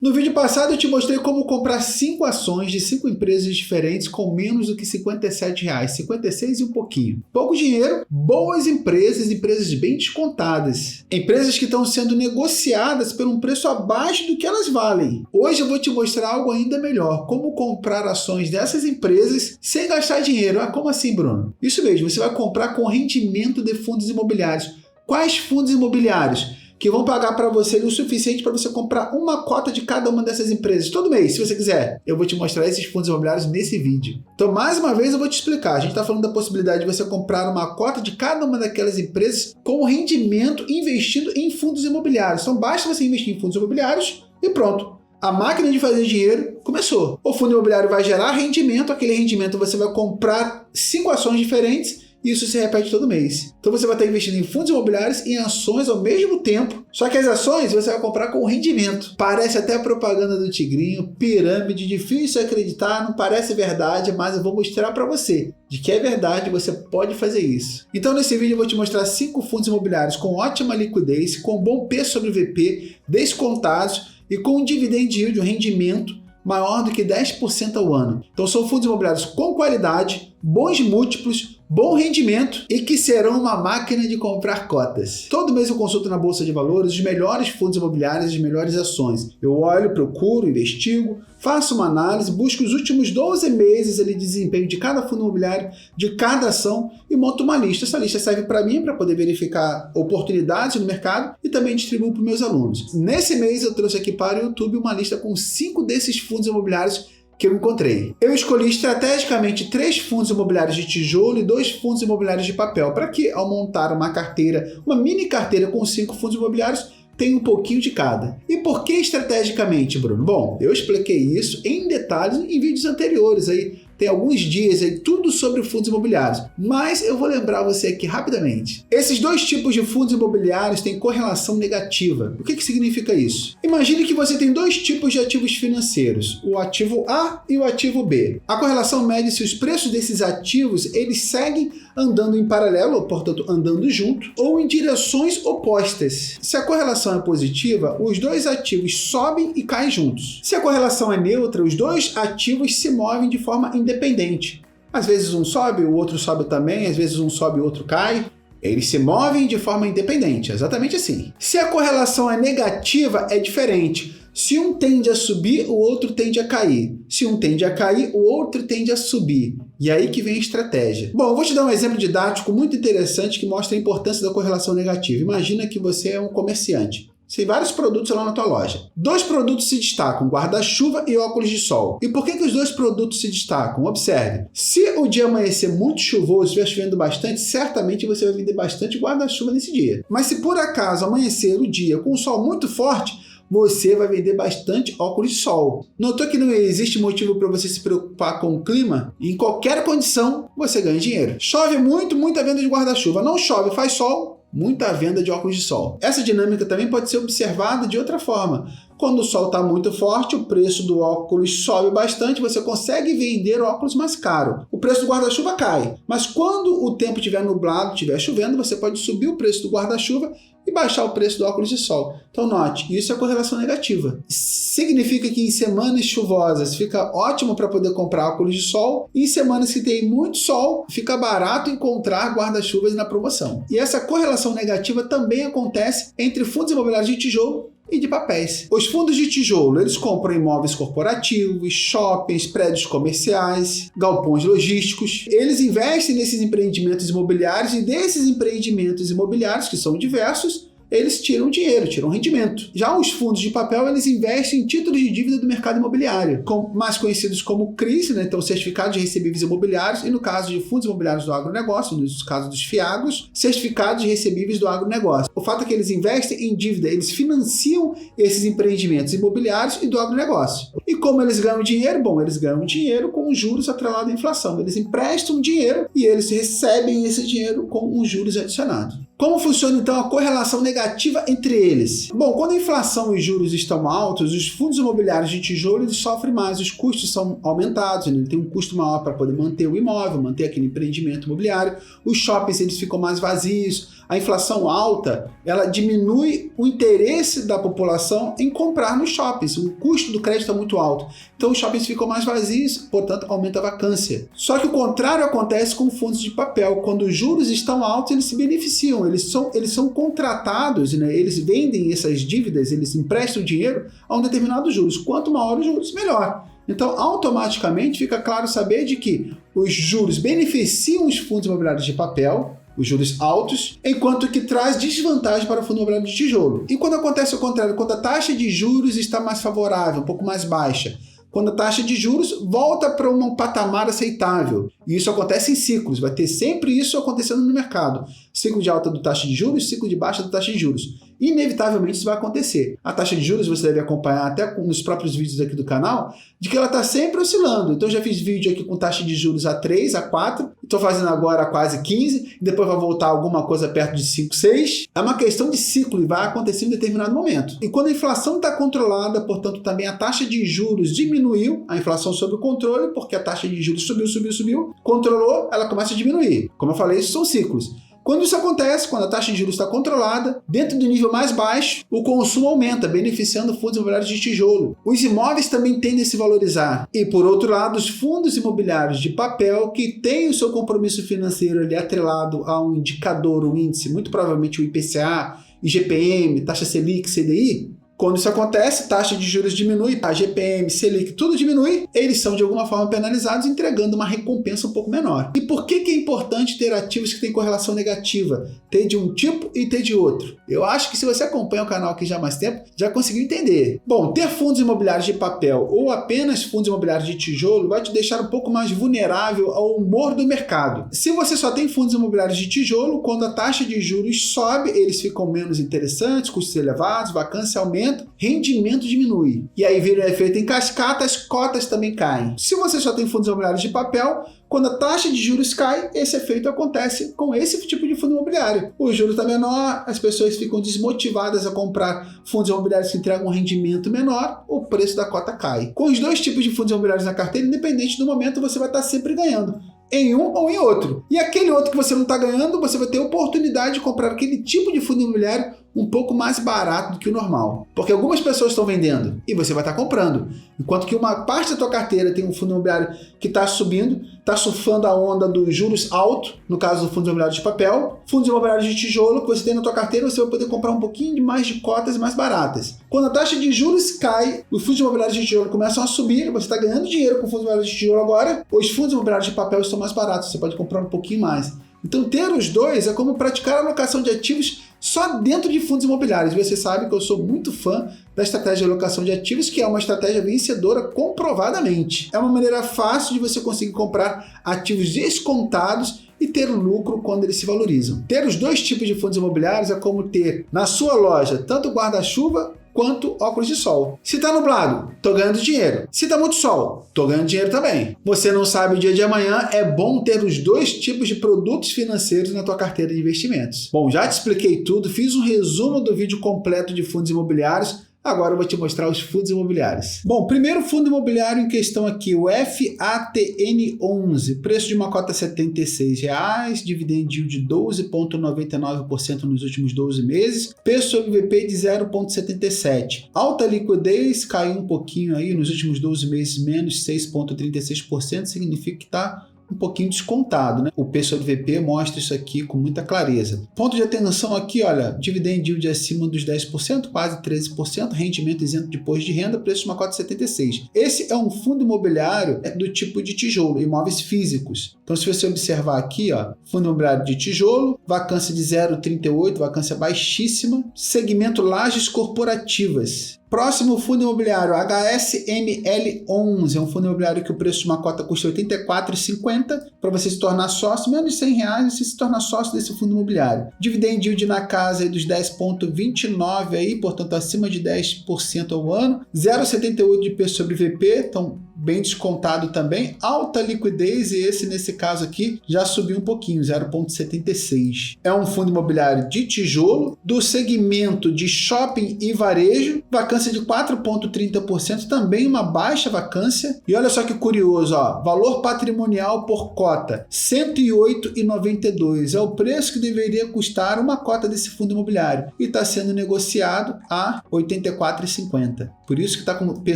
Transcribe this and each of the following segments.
No vídeo passado eu te mostrei como comprar 5 ações de 5 empresas diferentes com menos do que R$57, 56 e um pouquinho. Pouco dinheiro, boas empresas, empresas bem descontadas. Empresas que estão sendo negociadas por um preço abaixo do que elas valem. Hoje eu vou te mostrar algo ainda melhor, como comprar ações dessas empresas sem gastar dinheiro. Ah, como assim, Bruno? Isso mesmo, você vai comprar com rendimento de fundos imobiliários. Quais fundos imobiliários? Que vão pagar para você o suficiente para você comprar uma cota de cada uma dessas empresas todo mês, se você quiser. Eu vou te mostrar esses fundos imobiliários nesse vídeo. Então, mais uma vez, eu vou te explicar. A gente está falando da possibilidade de você comprar uma cota de cada uma daquelas empresas com rendimento investido em fundos imobiliários. Então, basta você investir em fundos imobiliários e pronto. A máquina de fazer dinheiro começou. O fundo imobiliário vai gerar rendimento, aquele rendimento você vai comprar 5 ações diferentes, e isso se repete todo mês. Então você vai estar investindo em fundos imobiliários e em ações ao mesmo tempo. Só que as ações você vai comprar com rendimento. Parece até a propaganda do Tigrinho, pirâmide, difícil acreditar, não parece verdade, mas eu vou mostrar para você de que é verdade, você pode fazer isso. Então nesse vídeo eu vou te mostrar 5 fundos imobiliários com ótima liquidez, com bom P sobre VP, descontados e com um dividend yield, um rendimento maior do que 10% ao ano. Então são fundos imobiliários com qualidade, bons múltiplos, bom rendimento e que serão uma máquina de comprar cotas. Todo mês eu consulto na Bolsa de Valores os melhores fundos imobiliários e as melhores ações. Eu olho, procuro, investigo, faço uma análise, busco os últimos 12 meses de desempenho de cada fundo imobiliário, de cada ação e monto uma lista. Essa lista serve para mim para poder verificar oportunidades no mercado e também distribuo para os meus alunos. Nesse mês eu trouxe aqui para o YouTube uma lista com 5 desses fundos imobiliários que eu encontrei. Eu escolhi estrategicamente 3 fundos imobiliários de tijolo e 2 fundos imobiliários de papel, para que ao montar uma carteira, uma mini carteira com 5 fundos imobiliários, tem um pouquinho de cada. E por que estrategicamente, Bruno? Bom, eu expliquei isso em detalhes em vídeos anteriores aí. Tem alguns dias aí, tudo sobre fundos imobiliários. Mas eu vou lembrar você aqui rapidamente. Esses 2 tipos de fundos imobiliários têm correlação negativa. O que significa isso? Imagine que você tem 2 tipos de ativos financeiros, o ativo A e o ativo B. A correlação mede se os preços desses ativos eles seguem andando em paralelo, portanto andando junto, ou em direções opostas. Se a correlação é positiva, os 2 ativos sobem e caem juntos. Se a correlação é neutra, os 2 ativos se movem de forma independente. Às vezes um sobe, o outro sobe também, às vezes um sobe e o outro cai. Eles se movem de forma independente, exatamente assim. Se a correlação é negativa, é diferente. Se um tende a subir, o outro tende a cair. Se um tende a cair, o outro tende a subir. E aí que vem a estratégia. Bom, eu vou te dar um exemplo didático muito interessante que mostra a importância da correlação negativa. Imagina que você é um comerciante. Você tem vários produtos lá na tua loja. 2 produtos se destacam, guarda-chuva e óculos de sol. E por que os 2 produtos se destacam? Observe. Se o dia amanhecer muito chuvoso, estiver chovendo bastante, certamente você vai vender bastante guarda-chuva nesse dia. Mas se por acaso amanhecer o dia com um sol muito forte, você vai vender bastante óculos de sol. Notou que não existe motivo para você se preocupar com o clima? Em qualquer condição, você ganha dinheiro. Chove muito, muita venda de guarda-chuva. Não chove, faz sol, muita venda de óculos de sol. Essa dinâmica também pode ser observada de outra forma. Quando o sol está muito forte, o preço do óculos sobe bastante, você consegue vender óculos mais caro. O preço do guarda-chuva cai. Mas quando o tempo estiver nublado, estiver chovendo, você pode subir o preço do guarda-chuva e baixar o preço do óculos de sol. Então note, isso é correlação negativa. Significa que em semanas chuvosas fica ótimo para poder comprar óculos de sol e em semanas que tem muito sol fica barato encontrar guarda-chuvas na promoção. E essa correlação negativa também acontece entre fundos imobiliários de tijolo e de papéis. Os fundos de tijolo, eles compram imóveis corporativos, shoppings, prédios comerciais, galpões logísticos. Eles investem nesses empreendimentos imobiliários e desses empreendimentos imobiliários, que são diversos, eles tiram dinheiro, tiram rendimento. Já os fundos de papel, eles investem em títulos de dívida do mercado imobiliário, mais conhecidos como CRIs, né? Então certificados de recebíveis imobiliários, e no caso de fundos imobiliários do agronegócio, no caso dos FIAGROS, certificados de recebíveis do agronegócio. O fato é que eles investem em dívida, eles financiam esses empreendimentos imobiliários e do agronegócio. E como eles ganham dinheiro? Bom, eles ganham dinheiro com os juros atrelados à inflação. Eles emprestam dinheiro e eles recebem esse dinheiro com os juros adicionados. Como funciona então a correlação negativa entre eles? Bom, quando a inflação e os juros estão altos, os fundos imobiliários de tijolo eles sofrem mais, os custos são aumentados, ele tem um custo maior para poder manter o imóvel, manter aquele empreendimento imobiliário, os shoppings eles ficam mais vazios, A inflação alta, ela diminui o interesse da população em comprar nos shoppings. O custo do crédito é muito alto. Então os shoppings ficam mais vazios, portanto aumenta a vacância. Só que o contrário acontece com fundos de papel. Quando os juros estão altos, eles se beneficiam. Eles são contratados, né? Eles vendem essas dívidas, eles emprestam dinheiro a um determinado juros. Quanto maior os juros, melhor. Então, automaticamente fica claro saber de que os juros beneficiam os fundos imobiliários de papel, os juros altos, enquanto que traz desvantagem para o fundo imobiliário de tijolo. E quando acontece o contrário, quando a taxa de juros está mais favorável, um pouco mais baixa, quando a taxa de juros volta para um patamar aceitável. E isso acontece em ciclos, vai ter sempre isso acontecendo no mercado. Ciclo de alta da taxa de juros, ciclo de baixa da taxa de juros. Inevitavelmente isso vai acontecer. A taxa de juros você deve acompanhar até nos próprios vídeos aqui do canal, de que ela está sempre oscilando. Então eu já fiz vídeo aqui com taxa de juros a 3, a 4, estou fazendo agora a quase 15, depois vai voltar alguma coisa perto de 5, 6. É uma questão de ciclo e vai acontecer em determinado momento. E quando a inflação está controlada, portanto também a taxa de juros diminuiu, a inflação sob o controle, porque a taxa de juros subiu, controlou, ela começa a diminuir. Como eu falei, isso são ciclos. Quando isso acontece, quando a taxa de juros está controlada, dentro do nível mais baixo, o consumo aumenta, beneficiando fundos imobiliários de tijolo. Os imóveis também tendem a se valorizar. E, por outro lado, os fundos imobiliários de papel, que têm o seu compromisso financeiro ali atrelado a um indicador, um índice, muito provavelmente o IPCA, IGPM, taxa Selic, CDI, quando isso acontece, taxa de juros diminui, a GPM, Selic, tudo diminui, eles são de alguma forma penalizados, entregando uma recompensa um pouco menor. E por que é importante ter ativos que têm correlação negativa? Ter de um tipo e ter de outro? Eu acho que se você acompanha o canal aqui já há mais tempo, já conseguiu entender. Bom, ter fundos imobiliários de papel ou apenas fundos imobiliários de tijolo vai te deixar um pouco mais vulnerável ao humor do mercado. Se você só tem fundos imobiliários de tijolo, quando a taxa de juros sobe, eles ficam menos interessantes, custos elevados, vacância aumenta, rendimento diminui. E aí vira um efeito em cascata, as cotas também caem. Se você só tem fundos imobiliários de papel, quando a taxa de juros cai, esse efeito acontece com esse tipo de fundo imobiliário. O juros está menor, as pessoas ficam desmotivadas a comprar fundos imobiliários que entregam um rendimento menor, o preço da cota cai. Com os dois tipos de fundos imobiliários na carteira, independente do momento, você vai estar sempre ganhando. Em um ou em outro. E aquele outro que você não está ganhando, você vai ter a oportunidade de comprar aquele tipo de fundo imobiliário um pouco mais barato do que o normal. Porque algumas pessoas estão vendendo e você vai estar comprando. Enquanto que uma parte da tua carteira tem um fundo imobiliário que está subindo, está surfando a onda dos juros altos, no caso do fundo imobiliário de papel, fundos imobiliários de tijolo que você tem na tua carteira, você vai poder comprar um pouquinho mais de cotas mais baratas. Quando a taxa de juros cai, os fundos imobiliários de tijolo começam a subir, você está ganhando dinheiro com fundos imobiliários de tijolo agora, os fundos imobiliários de papel estão mais baratos, você pode comprar um pouquinho mais. Então ter os dois é como praticar a alocação de ativos só dentro de fundos imobiliários. Você sabe que eu sou muito fã da estratégia de alocação de ativos, que é uma estratégia vencedora comprovadamente. É uma maneira fácil de você conseguir comprar ativos descontados e ter lucro quando eles se valorizam. Ter os dois tipos de fundos imobiliários é como ter na sua loja tanto guarda-chuva quanto óculos de sol. Se tá nublado, tô ganhando dinheiro. Se tá muito sol, tô ganhando dinheiro também. Você não sabe o dia de amanhã, é bom ter os dois tipos de produtos financeiros na tua carteira de investimentos. Bom, já te expliquei tudo, fiz um resumo do vídeo completo de fundos imobiliários. Agora eu vou te mostrar os fundos imobiliários. Bom, primeiro fundo imobiliário em questão aqui, o FATN11, preço de uma cota R$ 76, dividend yield de 12,99% nos últimos 12 meses, preço sobre VP de 0,77. Alta liquidez, caiu um pouquinho aí nos últimos 12 meses, menos 6,36%, significa que está um pouquinho descontado, né? O P sobre VP mostra isso aqui com muita clareza. Ponto de atenção aqui, olha, dividend yield acima dos 10%, quase 13%, rendimento isento de imposto de renda, preço de uma cota 76. Esse é um fundo imobiliário do tipo de tijolo, imóveis físicos. Então, se você observar aqui, ó, fundo imobiliário de tijolo, vacância de 0,38, vacância baixíssima, segmento lajes corporativas. Próximo fundo imobiliário, HSML11, é um fundo imobiliário que o preço de uma cota custa R$ 84,50. Para você se tornar sócio, menos de R$100 você se torna sócio desse fundo imobiliário. Dividend yield na casa aí dos 10,29, aí, portanto acima de 10% ao ano. 0,78 de P sobre VP, então bem descontado também, alta liquidez, e esse nesse caso aqui já subiu um pouquinho, 0,76. É um fundo imobiliário de tijolo, do segmento de shopping e varejo, vacância de 4,30%, também uma baixa vacância. E olha só que curioso, ó, valor patrimonial por cota, R$ 108,92. É o preço que deveria custar uma cota desse fundo imobiliário e está sendo negociado a R$ 84,50. Por isso que está com P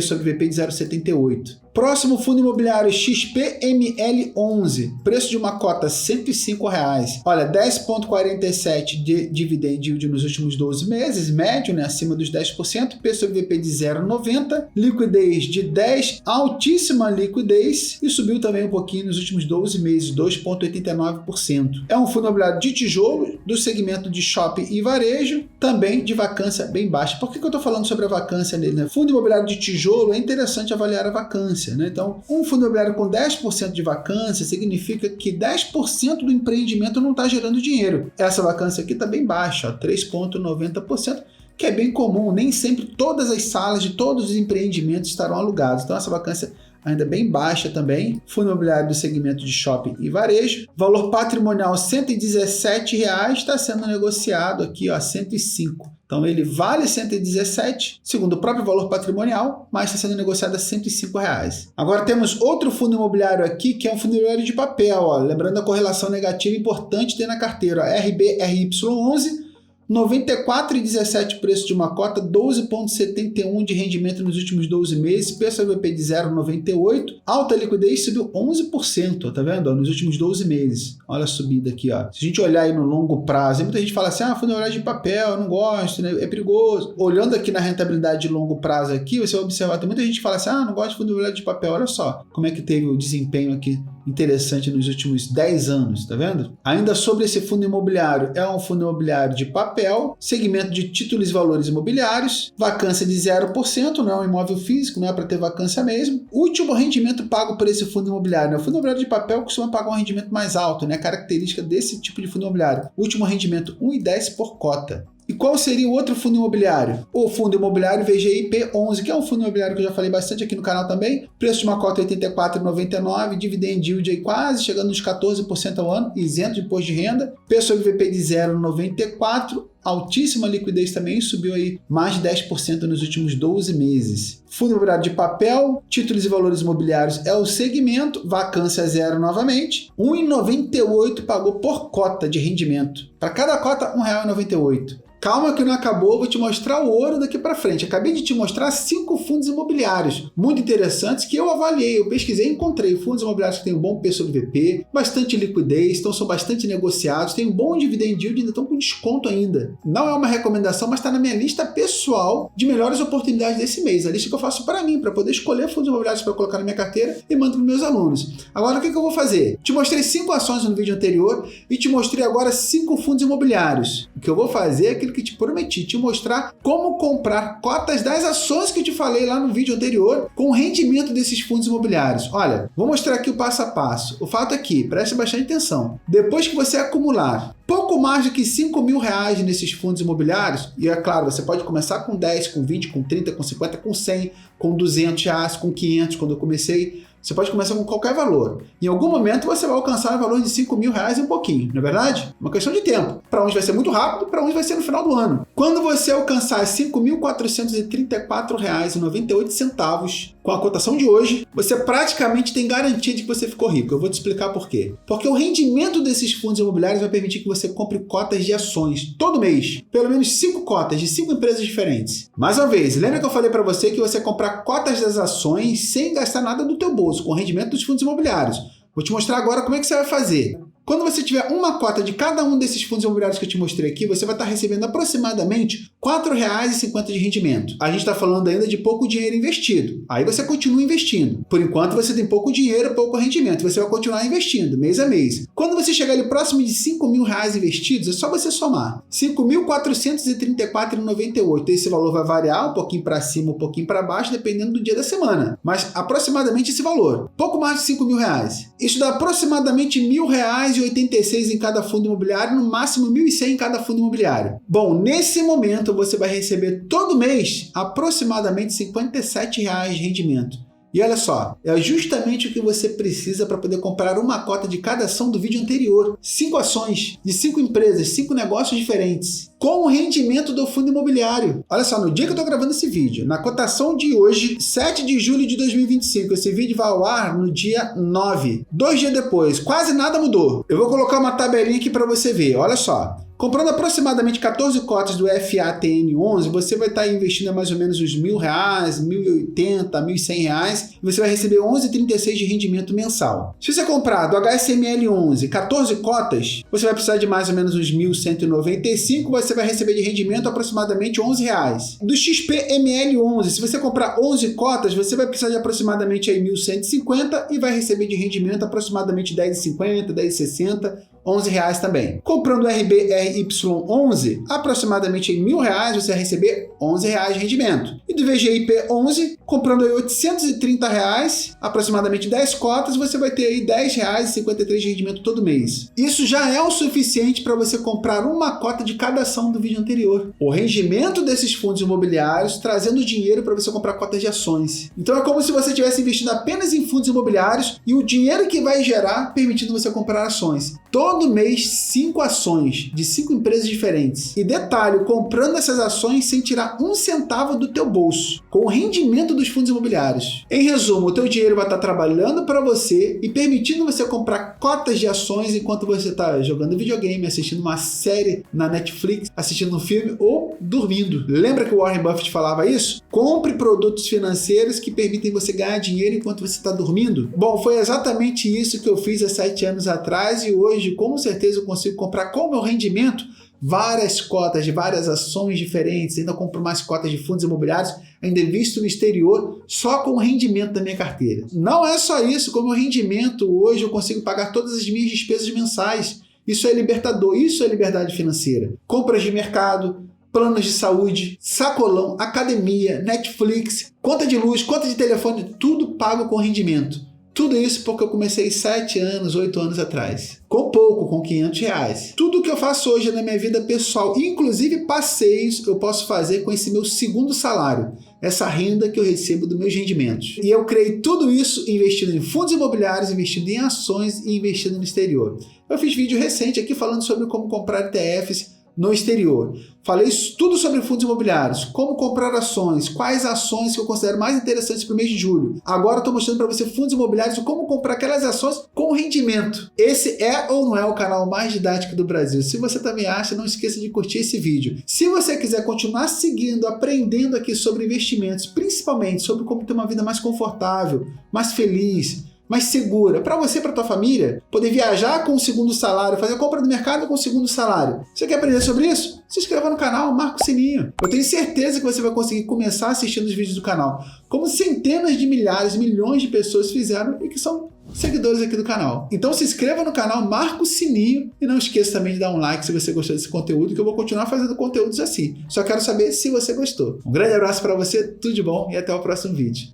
sobre VP de 0,78. Próximo fundo imobiliário XPML11, preço de uma cota R$ 105. Olha, 10,47 de dividend yield nos últimos 12 meses, médio, né, acima dos 10%, P sobre VP de 0,90, liquidez de 10, altíssima liquidez, e subiu também um pouquinho nos últimos 12 meses, 2,89%. É um fundo imobiliário de tijolo, do segmento de shopping e varejo, também de vacância bem baixa. Por que eu estou falando sobre a vacância nele, né? Fundo imobiliário de tijolo, é interessante avaliar a vacância. Né? Então, um fundo imobiliário com 10% de vacância significa que 10% do empreendimento não está gerando dinheiro. Essa vacância aqui está bem baixa, 3,90%, que é bem comum. Nem sempre todas as salas de todos os empreendimentos estarão alugados. Então, essa vacância ainda bem baixa também. Fundo imobiliário do segmento de shopping e varejo. Valor patrimonial R$ 117, está sendo negociado aqui, ó, 105. Então ele vale 117, segundo o próprio valor patrimonial, mas está sendo negociado a R$ 105. Agora temos outro fundo imobiliário aqui, que é um fundo imobiliário de papel. Ó, lembrando a correlação negativa importante ter na carteira, ó, RBRY11, 94,17 preço de uma cota, 12,71 de rendimento nos últimos 12 meses, P sobre VP de 0,98, alta liquidez, subiu 11%, tá vendo? Nos últimos 12 meses. Olha a subida aqui, ó. Se a gente olhar aí no longo prazo, muita gente fala assim, fundo imobiliário de papel, eu não gosto, né? É perigoso. Olhando aqui na rentabilidade de longo prazo aqui, você vai observar, tem muita gente que fala assim, não gosto de fundo imobiliário de papel. Olha só como é que teve o desempenho aqui interessante nos últimos 10 anos, tá vendo? Ainda sobre esse fundo imobiliário, é um fundo imobiliário de papel, segmento de títulos e valores imobiliários, vacância de 0%, não é um imóvel físico, não é para ter vacância mesmo. Último rendimento pago por esse fundo imobiliário, né? O fundo imobiliário de papel costuma pagar um rendimento mais alto, né? Característica desse tipo de fundo imobiliário. Último rendimento, 1,10 por cota. E qual seria o outro fundo imobiliário? O fundo imobiliário VGIP11, que é um fundo imobiliário que eu já falei bastante aqui no canal também. Preço de uma cota R$ 84,99, dividend yield aí quase chegando nos 14% ao ano, isento de imposto de renda. P sobre VP de 0,94, altíssima liquidez também, subiu aí mais de 10% nos últimos 12 meses. Fundo imobiliário de papel, títulos e valores imobiliários é o segmento, vacância zero novamente, R$ 1,98 pagou por cota de rendimento. Para cada cota, R$ 1,98. Calma que não acabou, vou te mostrar o ouro daqui para frente. Acabei de te mostrar 5 fundos imobiliários muito interessantes que eu avaliei, eu pesquisei e encontrei fundos imobiliários que têm um bom P sobre VP, bastante liquidez, então são bastante negociados, têm um bom dividend yield e ainda estão com desconto ainda. Não é uma recomendação, mas está na minha lista pessoal de melhores oportunidades desse mês. A lista que eu faço para mim, para poder escolher fundos imobiliários para colocar na minha carteira e mando para os meus alunos. Agora, o que eu vou fazer? Te mostrei 5 ações no vídeo anterior e te mostrei agora 5 fundos imobiliários. O que eu vou fazer é aquilo que te prometi, te mostrar como comprar cotas das ações que eu te falei lá no vídeo anterior com o rendimento desses fundos imobiliários. Olha, vou mostrar aqui o passo a passo. O fato é que, preste bastante atenção, depois que você acumular pouco mais do que R$ 5.000 nesses fundos imobiliários, e é claro, você pode começar com 10, com 20, com 30, com 50, com 100, com R$200, com 500, quando eu comecei. Você pode começar com qualquer valor. Em algum momento você vai alcançar o valor de R$ 5.000 e um pouquinho, não é verdade? Uma questão de tempo. Para uns vai ser muito rápido, para uns vai ser no final do ano. Quando você alcançar R$ 5.434,98 com a cotação de hoje, você praticamente tem garantia de que você ficou rico. Eu vou te explicar por quê. Porque o rendimento desses fundos imobiliários vai permitir que você compre cotas de ações todo mês. Pelo menos 5 cotas de 5 empresas diferentes. Mais uma vez, lembra que eu falei para você que você comprar cotas das ações sem gastar nada do teu bolso, com o rendimento dos fundos imobiliários. Vou te mostrar agora como é que você vai fazer. Quando você tiver uma cota de cada um desses fundos imobiliários que eu te mostrei aqui, você vai estar recebendo aproximadamente R$ 4,50 de rendimento. A gente está falando ainda de pouco dinheiro investido. Aí você continua investindo. Por enquanto você tem pouco dinheiro, pouco rendimento. Você vai continuar investindo mês a mês. Quando você chegar ali próximo de R$ 5.000 investidos, é só você somar. R$ 5.434,98. Esse valor vai variar um pouquinho para cima, um pouquinho para baixo, dependendo do dia da semana. Mas aproximadamente esse valor. Pouco mais de R$ 5.000. Isso dá aproximadamente R$ 1.000 1,86 em cada fundo imobiliário, no máximo 1.100 em cada fundo imobiliário. Bom, nesse momento você vai receber todo mês aproximadamente R$ 57 de rendimento. E olha só, é justamente o que você precisa para poder comprar uma cota de cada ação do vídeo anterior. 5 ações de 5 empresas, 5 negócios diferentes, com o rendimento do fundo imobiliário. Olha só, no dia que eu estou gravando esse vídeo, na cotação de hoje, 7 de julho de 2025, esse vídeo vai ao ar no dia 9. 2 dias depois, quase nada mudou. Eu vou colocar uma tabelinha aqui para você ver, olha só. Comprando aproximadamente 14 cotas do FATN11, você vai estar investindo mais ou menos uns R$1.000, R$1.080, R$1.100, e você vai receber 11,36 de rendimento mensal. Se você comprar do HSML11 14 cotas, você vai precisar de mais ou menos uns R$1.195, você vai receber de rendimento aproximadamente R$11. Do XPML11, se você comprar 11 cotas, você vai precisar de aproximadamente aí R$1.150 e vai receber de rendimento aproximadamente R$10,50, R$10,60, R$11 também. Comprando o RBRY11, aproximadamente em R$1.000, você vai receber R$11 de rendimento. E do VGIP11, comprando aí R$830, aproximadamente 10 cotas, você vai ter aí R$10,53 de rendimento todo mês. Isso já é o suficiente para você comprar uma cota de cada ação do vídeo anterior. O rendimento desses fundos imobiliários trazendo dinheiro para você comprar cotas de ações. Então é como se você estivesse investindo apenas em fundos imobiliários e o dinheiro que vai gerar permitindo você comprar ações. Todo mês, 5 ações de 5 empresas diferentes. E detalhe, comprando essas ações sem tirar um centavo do teu bolso, com o rendimento dos fundos imobiliários. Em resumo, o teu dinheiro vai estar trabalhando para você e permitindo você comprar cotas de ações enquanto você está jogando videogame, assistindo uma série na Netflix, assistindo um filme ou dormindo. Lembra que o Warren Buffett falava isso? Compre produtos financeiros que permitem você ganhar dinheiro enquanto você está dormindo. Bom, foi exatamente isso que eu fiz há 7 anos atrás e hoje, com certeza, eu consigo comprar com o meu rendimento várias cotas de várias ações diferentes, ainda compro mais cotas de fundos imobiliários, ainda invisto no exterior só com o rendimento da minha carteira. Não é só isso, com o meu rendimento hoje eu consigo pagar todas as minhas despesas mensais. Isso é libertador, isso é liberdade financeira. Compras de mercado, planos de saúde, sacolão, academia, Netflix, conta de luz, conta de telefone, tudo pago com rendimento. Tudo isso porque eu comecei 7 anos, 8 anos atrás. Com pouco, com R$500. Tudo que eu faço hoje na minha vida pessoal, inclusive passeios, eu posso fazer com esse meu segundo salário. Essa renda que eu recebo dos meus rendimentos. E eu criei tudo isso investindo em fundos imobiliários, investindo em ações e investindo no exterior. Eu fiz vídeo recente aqui falando sobre como comprar ETFs no exterior. Falei tudo sobre fundos imobiliários, como comprar ações, quais ações que eu considero mais interessantes para o mês de julho. Agora estou mostrando para você fundos imobiliários e como comprar aquelas ações com rendimento. Esse é ou não é o canal mais didático do Brasil? Se você também acha, não esqueça de curtir esse vídeo. Se você quiser continuar seguindo, aprendendo aqui sobre investimentos, principalmente sobre como ter uma vida mais confortável, mais feliz, mais segura, para você e para tua família, poder viajar com o segundo salário, fazer compra do mercado com o segundo salário. Você quer aprender sobre isso? Se inscreva no canal, marca o sininho. Eu tenho certeza que você vai conseguir começar assistindo os vídeos do canal, como centenas de milhares, milhões de pessoas fizeram e que são seguidores aqui do canal. Então se inscreva no canal, marca o sininho e não esqueça também de dar um like se você gostou desse conteúdo, que eu vou continuar fazendo conteúdos assim. Só quero saber se você gostou. Um grande abraço para você, tudo de bom e até o próximo vídeo.